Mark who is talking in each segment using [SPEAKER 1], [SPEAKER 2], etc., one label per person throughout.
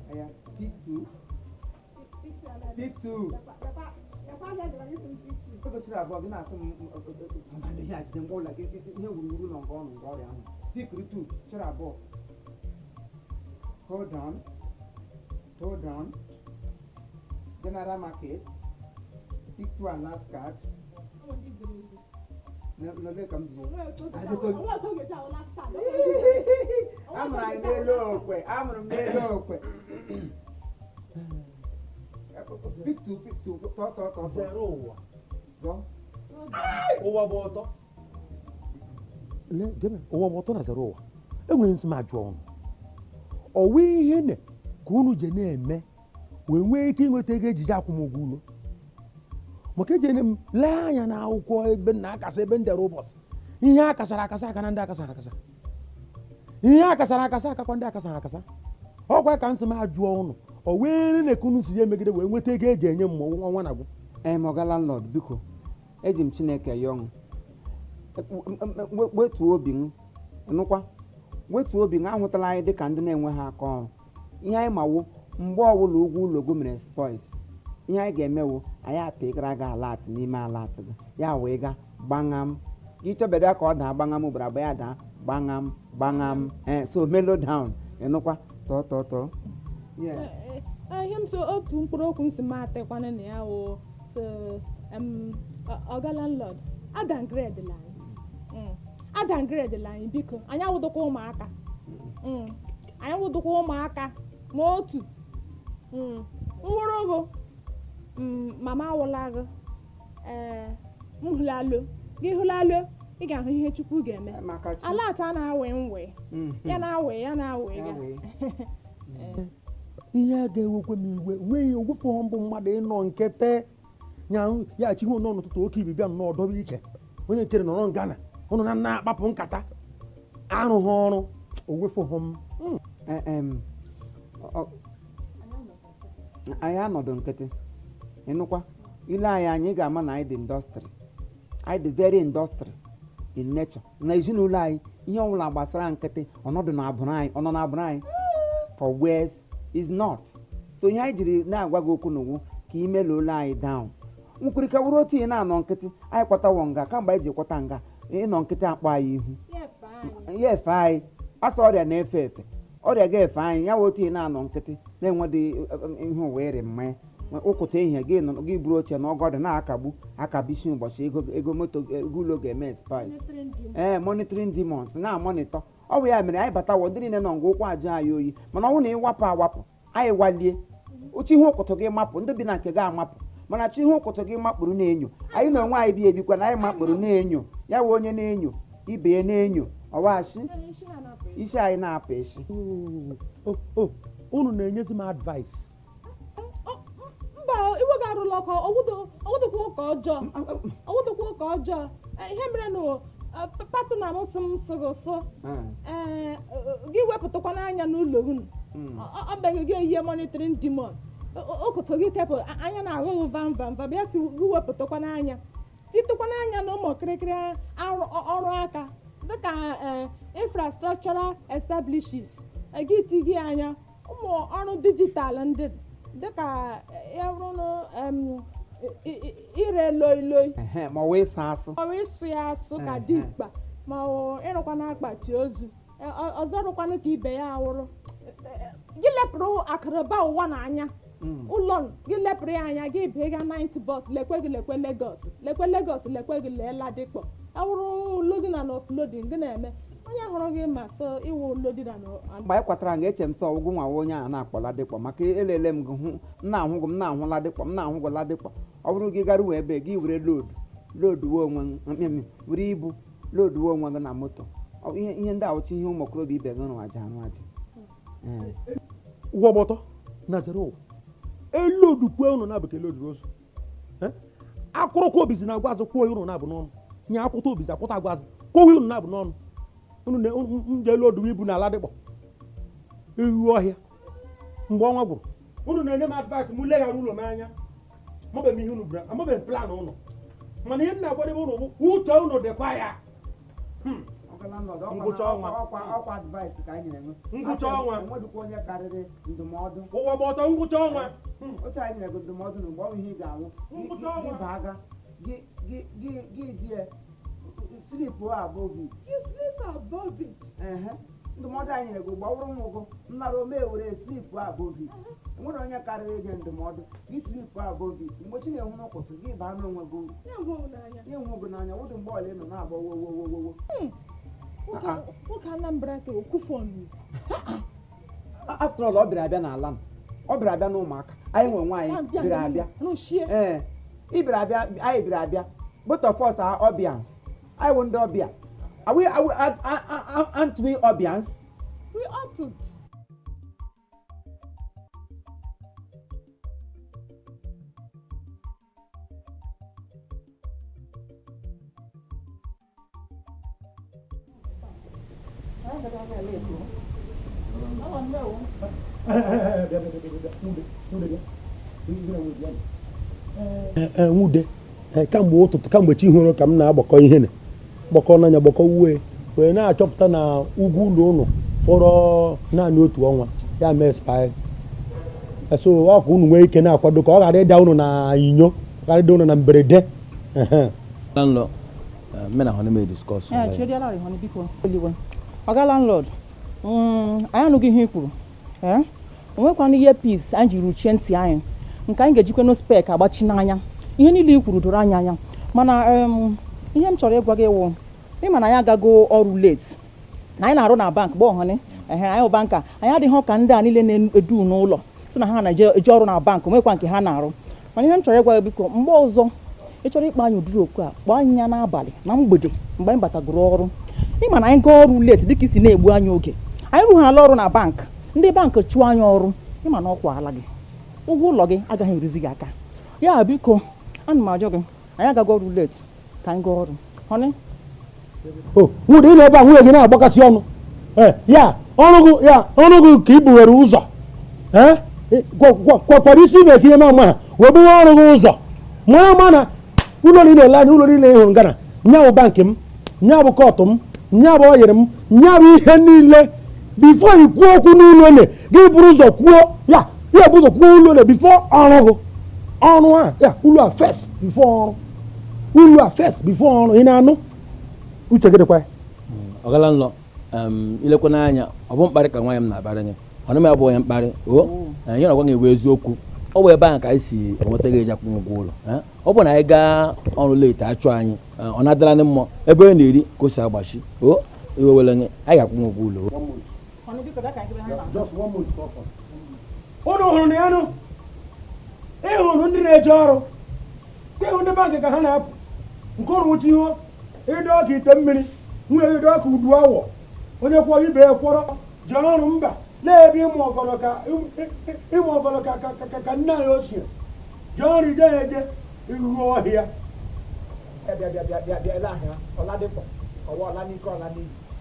[SPEAKER 1] Pick two. Pick two. Pick two. Hold on. General market. Pick two and last card. No, come to I'm right low. Pick two. Talk.
[SPEAKER 2] Zero.
[SPEAKER 1] Go.
[SPEAKER 2] Overwater. Overwater na zero. Enwere nsị ma jụọ ọnụ. Ọ wee ihe ne ka unu je na-eme wee nwee ike ịnweta ego ejije akwụmụgwọ ụlọ. Maka ejene m lee anya na akwụkwọ ebe na-akasa ebe ndere ụbọchị. Ihe akasara akasa aka na ndị akasara akasa. Ihe akasara akasa akakwa ndị akasara akasa. Ọkwa ka nsị ma jụọ ọnụ. O wee ne ka unu si ya emegide wee nweta ego eji enye m ọnwa na-agwụ.
[SPEAKER 1] Moga landlord biko. Eji m Chineke yọọ. Wetuo obi m. Nụkwa. Wetuo obi m ahụtala anyị dịka ndị na-enwe ha aka ọrụ. Ihe anyị mawo mgbe ọbụla ugwu ụlọgo mere spoils. Ihe anyị ga-emewo anyị apịgara gị alat n'ime alat gị. Ya wee ga gbangam. Gị chọbeda ka ọ daa gbangam ụbara agba ya daa gbangam. So mellow down. Nụkwa tọọ.
[SPEAKER 3] Ihe m so otu mkpụrụ okwu nsị m atekwana na ya o so Oga landlord adangrade anyị biko anyị awụdokwa ụmụaka ma otu nwụrụ mama awụla gị gị hụlalụ ị ga-ahụ ihe Chukwu ga-eme ala ata na-awe nwe ya na-awe
[SPEAKER 2] ihe a ga-ewekwe m iwe nweghị ogwụfọ mbụ mmadụ ịnọ nkete ya chihu nọ n'ụtụtụ oke ibibịa nnọọ dobe ike onye nkere nọrọ ngana ụnụ na na-akpapụ nkata arụghị ọrụ ogwefọghọ m
[SPEAKER 1] anyị anọdụ nkịtị ịnụkwa ile anyị ga-ama na anyị dị indọstrị anyị dị very indọstrị in nature na ezinụlọ anyị ihe ọbụla gbasara nkịtị ọnọdụ na-abụrụ anyị for where's is not so ihe anyị jiri na-agwa gị okwu n'ugwu ka imela ụlọ anyị down nkwurịka wuru otu ị na-anọ nkịtị anyị kwatawo nga kamgbe anyị ji kwata nga ịnọ nkịtị akpọ anyị ihu ya efe anyị asa ọrịa na-efe efe ọrịa ga-efe anyị ya wee otu ị na-anọ nkịtị na-enwedị ihe ụwa iri mmanya ụkụta ihe gị buru oche na ọgọdị na-akabisi ụbọchị ego moto ego ụlọ ga-eme spice monitoring demons na-amonitọ ọ bụ ya mere anyị batawo ndị niile nọ nga ụkwụ aja anyị oyi mana ọ bụrụ na ịwapụ awapụ anyị walie uche ihe ụkụtụ gị mapụ ndị bi na nke gị amapụ mana chi ihe ụkụtụ gị makpụrụ na-enyo anyị na onwe anyị bi ebikwa na anyị makpụrụ na-enyo ya wee onye na-enyo ibe ya na-enyo ọwachi isi anyị na-apụ isi
[SPEAKER 2] unu na-enyezi m advice
[SPEAKER 3] mba iwe ga-arụla ọkụ ọwụdụkwa ụka ọjọọ ihe mere na patna m sị m sịgụsụ gị wepụtakwa n'anya n'ụlọ unu ọ beghị gị ihe monitoring demon okoto gị tepụ anya na-aghọghị vamva bịa si gị wepụtakwa n'anya titụkwa n'anya na ụmụ kịrịkịrị ọrụ aka dịka infrastructural establishes gị tigị anya ụmụ ọrụ dijitalụ ndị dịka ire loiloi
[SPEAKER 1] ma wee ịsụ
[SPEAKER 3] ya asụ ka dimkpa ma ịrụkwa na akpati ozu ọzọ rụkwanụ ka ibe ya awụrụ gị lepụrụ akụrụba ụwa n'anya ụlọ gị lepụrụ ya anya gị bee ga 90 bus lekwe gị lekwe Lagos lekwe gị lee Ladikpọ awụrụ loading and offloading gị na-eme onye hụrụ gị ma so iwu loading and
[SPEAKER 1] mgbe anyị kwatara nga eche m sọ ọgwụgwụ nwa onye a na-akpọ Ladikpọ maka elele m gị hụ m na-ahụ Ladikpọ ọ bụrụ gị gara wee ebe gị were loduwe onwe were ibu loduwe onwe gị na moto ihe ndị awụchi ihe ụmụ okorobịa ibe gị rụrụ aja
[SPEAKER 2] ụgwọ gbọtọ na zero elodukwe unu na bekee loduru ozu akwụrụkwa obizi na agwa azụ kwuo unu na-abụ n'ọnụ nye akwụta obizi akwụta agwa azụ kwuo unu na-abụ n'ọnụ unu ga-eloduwe ibu na Ladikpọ ewu ọhịa mgbe ọnwa gwụrụ unu na-enye m advice m leghara ụlọ m anya mabe m ihe unu bụra amabe m plan ụlọ mana ihe m na-agwadebe unu bụ uche unu dịkwa ya ngwụcha ọnwa
[SPEAKER 1] ọkwa advice ka anyị na-enwe
[SPEAKER 2] ngwụcha ọnwa
[SPEAKER 1] enwedịkwa onye karịrị ndụmọdụ
[SPEAKER 2] ụwa gba ọtọ ngwụcha ọnwa
[SPEAKER 1] otu anyị nyere gị ndụmọdụ na mgbe ọ bụ ihe ị ga-anwụ gị baa aga gị ji sleep above it.
[SPEAKER 3] You sleep above it.
[SPEAKER 1] Ndụmọdụ anyị nyere gị gbawụrụ m ụgụ nnara ome were sleep above it. Enwere onye karịrị ịge ndụmọdụ gị sleep above it. Mgbe chi na-enwu n'ụkwụsị gị baa n'onwe gị uru ihe hụ gị n'anya wụdụ mgbe ọla ịnọ na-agba wowowowowo
[SPEAKER 3] nwoke Anambra ka okwufu ọnụ
[SPEAKER 1] after all ọ bịara abịa n'ala m ọ bịara abịa n'ụmụaka anyị nwe nwaanyị bịara abịa ị bịara abịa anyị bịara abịa both of us are audience anyị wụ ndị ọbịa aren't we audience?
[SPEAKER 3] We ought to.
[SPEAKER 2] Nwude kamgbe ụtụtụ kamgbe chi hụrụ ka m na-agbakọ ihe gbakọ n'anya gbakọ uwe wee na-achọpụta na ugwu ụlọ ụnụ fọrọ naanị otu ọnwa ya mee spy so ọ ka unu nwee ike na-akwado ka ọ ghara ịda unu na inyo ghara ịda unu na mberede
[SPEAKER 4] ọga landlord anyị anụghị ihe i kwuru onwekwana ihe peace anyị ji ruchie ntị anyị nke anyị ga-ejikwe no spek agbachi n'anya ihe niile i kwuru doro anyị anya mana ihe m chọrọ ịgwa gị wụ ịma na anyị agago ọrụ late na anyị na-arụ na bank gbọhọnị anyị bụ banka anyị adịghị ka ndị a niile na-edu n'ụlọ si na ha na-eje ọrụ na bank nwekwa nke ha na-arụ mana ihe m chọrọ ịgwa gị biko mgbe ọzọ ị chọrọ ịkpa anyị ụdịrị okwu a kpọọ anyị ya n'abalị na mgbede mgbe anyị batagoro ọrụ ịma na anyị gaa ọrụ late dịka isi na-egbu anyị oge anyị rụghala ọrụ na bank ndị bank chụọ anyị ọrụ ịma na ọkwa ala gị ụgwọ ụlọ gị agaghị eruzi gị aka ya biko ana m ajọ gị anyị agago ọrụ late ka anyị gaa ọrụ honey
[SPEAKER 2] nwụrụ ile ebe a nwunye gị na-agbakasị ọnụ ya ọrụ gị ka i bughere ụzọ kwakwara isi ime ka ihe ma ha wee bụrụ ọrụ gị ụzọ mara ma na ụlọ niile ele anya ụlọ niile ịhụrụ ngana nya bụ bankị m nya bụ kọtụ m nya bụ oyiri m nya bụ ihe niile bifo i kwuo okwu n'ụlọ ole gị bụrụ ụzọ kwuo ya bụ ụzọ kwuo ụlọ ole bifo ọrụ gị ọrụ a ya ụlọ a first bifo ọrụ ụlọ a first bifo ọrụ ị na-anụ uche gị dịkwa
[SPEAKER 5] ọgala nlọ ilekwa n'anya ọ bụ mkparị ka nwaanyị m na-abara nye ọnụ m ya bụ onye mkparị anyị na-agwa gị ewe eziokwu ọ bụ ebe ahụ ka anyị si enweta gị eji akwụ ụgwọ ụlọ ọ bụ na anyị gaa ọrụ late achụ anyị ọ na-adara ndị mmụọ ebe onye na-eri ka o si agbachi iwe were nye anyị ga-akwụ ụgwọ ụlọ
[SPEAKER 2] ụnụ hụrụ na ya nụ ịhụrụ ndị na-eje ọrụ ịhụ ndị bankị ka ha na-apụ nke ọrụ uche ihu ịdọ ọka ite mmiri nwunye ịdọ ọka udu awọ onye kwọrọ ibe ya kwọrọ ji ọrụ mba na-ebe ịmụ ọgọlọ ka nna ya ochie ji ọrụ ije ya eje ihuhu ọhịa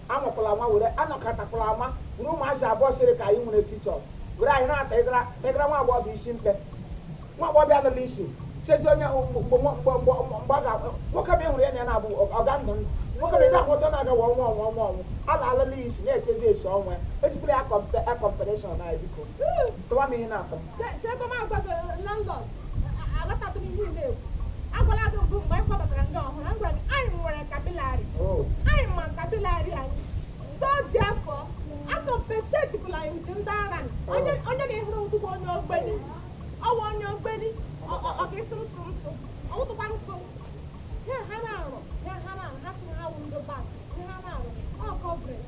[SPEAKER 1] anwakwala nwa were anọkọtakwala nwa were ụmụazị abụọ sịrị ka anyị nwere fichọs were anyị na-ata ịgara nwa agbọghọ bụ isi mpe nwa agbọghọ adịla isi chezi onye mgbe nwoke bụ ịhụrụ ya na ya na-abụ ọga ndụ ndụ nwoke bụ ịda akwụkwọ na-aga ọnwụ a na-alala isi na-echezi esi ọnwa ejipụla ya kọmpareshọn na biko tụwa m ihe na-atọ
[SPEAKER 3] agwala gị mbụ mgbe anyị kpọbatara ndị ọhụrụ a gwara gị anyị nwere kapịlarị anyị ma kapịlarị anyị Therefor akọmpesetikwala anyị nke ndị agha onye na-ehụrụ ụtụkwa onye ogbeni ọwa onye ogbeni ọ ga-esiri nsụ ọwụtụkwa nsụ ihe ha na-arụ ha si ha wụ ndị bank ihe ha na-arụ ọ kọvret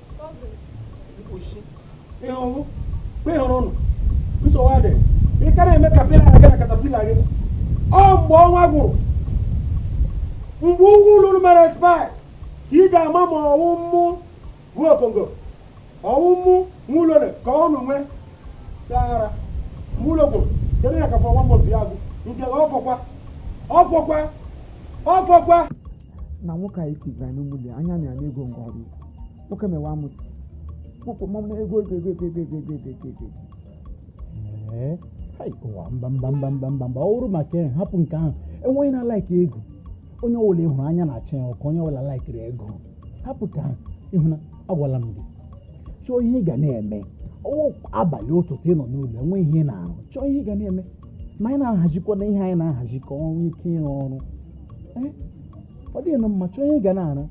[SPEAKER 2] ịhụrụ ụnụ nsogbu adị ị ka na-eme kapịlarị gị na katapila gị ọ mgbe ọnwa gwụrụ mgbe ugwu ụlọ mere spi ka ị ga-ama ma ọwụ mmụ bụ okongo ọwụ mmụ nwụlọre ka ọ nụ nwee aghara mgbe ụlọ gwụrụ kedu ya kafa nwa mbọtụ ya agụ nke ọfọkwa
[SPEAKER 1] na nwoke anyị tigara n'ụmụli anya na ya ego ngwa ọrụ nwoke mewa amụsị ego
[SPEAKER 6] ụwa mba ọ bụrụ maka hapụ nke ahụ enweghị na laiki ego onye ọbụla ịhụrụ anya na-achọ ya ka onye ọbụla laikiri ego hapụ ka ịhụ na agwala m gị chọọ ihe ị ga na-eme abalị ụtụtụ ị nọ n'ụlọ enwe ihe ị na-arụ chọọ ihe ị ga na-eme ma anyị na-ahazikwa na ihe anyị na-ahazi ka ọnwụ ike ịrụ ọrụ ọ dịghị na mma chọọ ihe ị ga na-arụ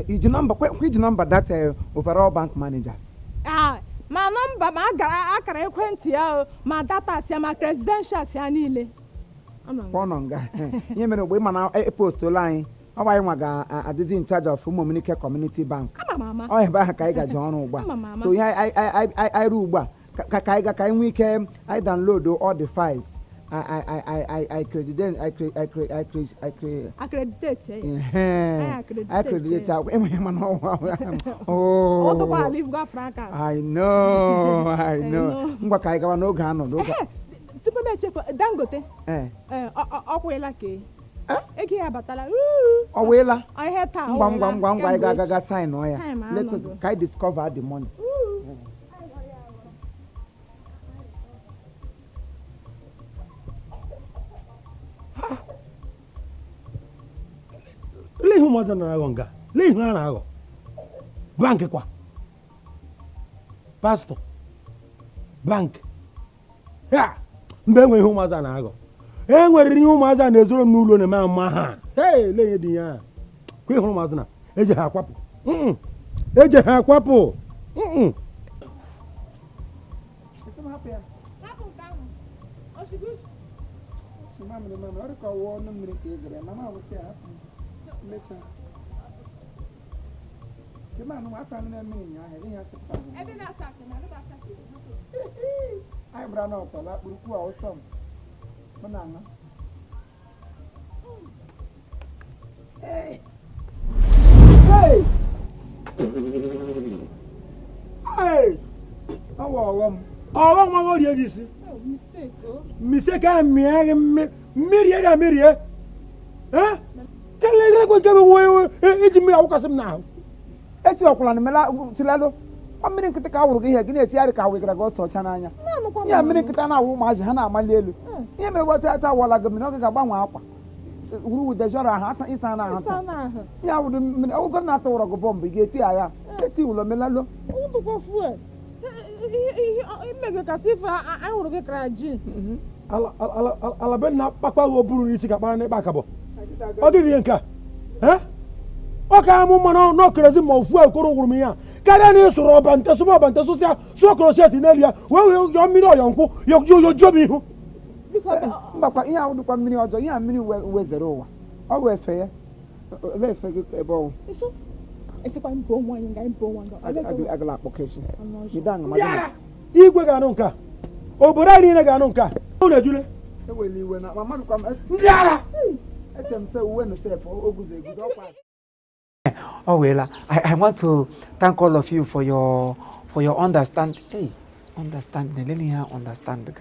[SPEAKER 1] Is your number which number that overall bank managers?
[SPEAKER 3] Ma number ma akara ekwentị ya ma data sia ma presidential sia niile.
[SPEAKER 1] Pononga. Ihe mere ogbe mana post line. Ọ bụ nwa ga adịzi in charge of Umumunike Community Bank. Ọ ebe ahụ ka anyị gaje ọrụ ugbu a. So ihe I ru ugbu a ka anyị nwee ike I download all the files. I accreditate.
[SPEAKER 3] Oh.
[SPEAKER 1] I know. Ngwa ka ịgawa n'oge anọ n'oge.
[SPEAKER 3] Tupu m echefu Dangote. Ọkwụela ke. Eke ya batala.
[SPEAKER 1] Ọwela.
[SPEAKER 3] Ihe taa.
[SPEAKER 1] Ngwa anyị ga sign ọ ya. Let's ka I discover the money.
[SPEAKER 2] Lee who mother na Lee who na bank kwa. Pastor. Bank. Ya. Mbe nwe ihe ụmụazị na-agọ. Enwere ihe ụmụazị na-ezoro m n'ụlọ na ma mma ha. Hey, lee dị ya. Kwa ihe ụmụazị na eje ha akwapụ. Eje ha akwapụ.
[SPEAKER 1] I brought up a lot of awesome. Banana. Hey! Hey! Hey! How are you?
[SPEAKER 2] Oh, what do you see?
[SPEAKER 3] Mistake.
[SPEAKER 2] Mistake, I'm Miri. Huh? Tell me, go to it's me. I'll cast him now.
[SPEAKER 1] It's your plan, Tilado. I'm meaning to take our here, Guinea Tiarica, we can go to Chananya. Yeah, meaning to Tana, who was Hannah Malielu. You may what I tell like a Minogabama. Who would the Jora Hassan is an Yeah, would not go bomb, get here. Set you, Melalo.
[SPEAKER 3] Who to go for it? Maybe as if I would get crying.
[SPEAKER 2] Alabama, Papa will brew it back about. What did you think? Huh? Okay, I'm no crazy more fuel over me. Can you so Rob and Tasuma so close yet in earlier? Well, your mirror, your job.
[SPEAKER 1] Papa, yeah, I would come many other young many ways at all. Oh, we're fair. Let's forget about
[SPEAKER 3] it's a kind of one
[SPEAKER 1] application. You done,
[SPEAKER 2] Madame. You go Ganonka. Oh, but I didn't Ganonka. Oh, the Julie.
[SPEAKER 1] When my mother come, let him say when the step for Oh well, I want to thank all of you for your understanding. Hey, understanding.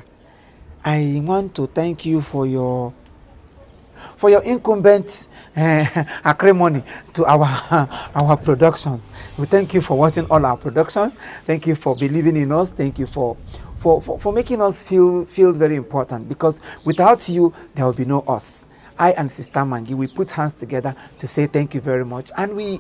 [SPEAKER 1] I want to thank you for your incumbent acrimony to our productions. We thank you for watching all our productions. Thank you for believing in us. Thank you for making us feel very important, because without you there will be no us. I and Sister Maggi, we put hands together to say thank you very much, and we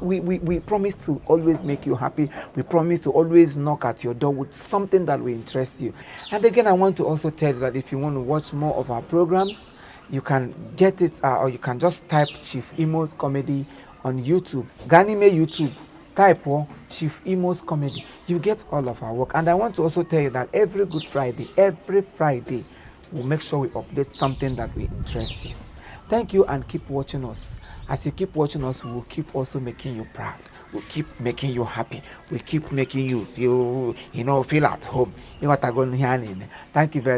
[SPEAKER 1] promise to always make you happy. We promise to always knock at your door with something that will interest you. And again, I want to also tell you that if you want to watch more of our programs, You can get it, or you can just type Chief Imo's Comedy on YouTube. Ganime YouTube, type Chief Imo's Comedy. You get all of our work. And I want to also tell you that every Friday, we'll make sure we update something that will interest you. Thank you, and keep watching us. As you keep watching us, we'll keep also making you proud. We'll keep making you happy. We'll keep making you feel at home. Thank you very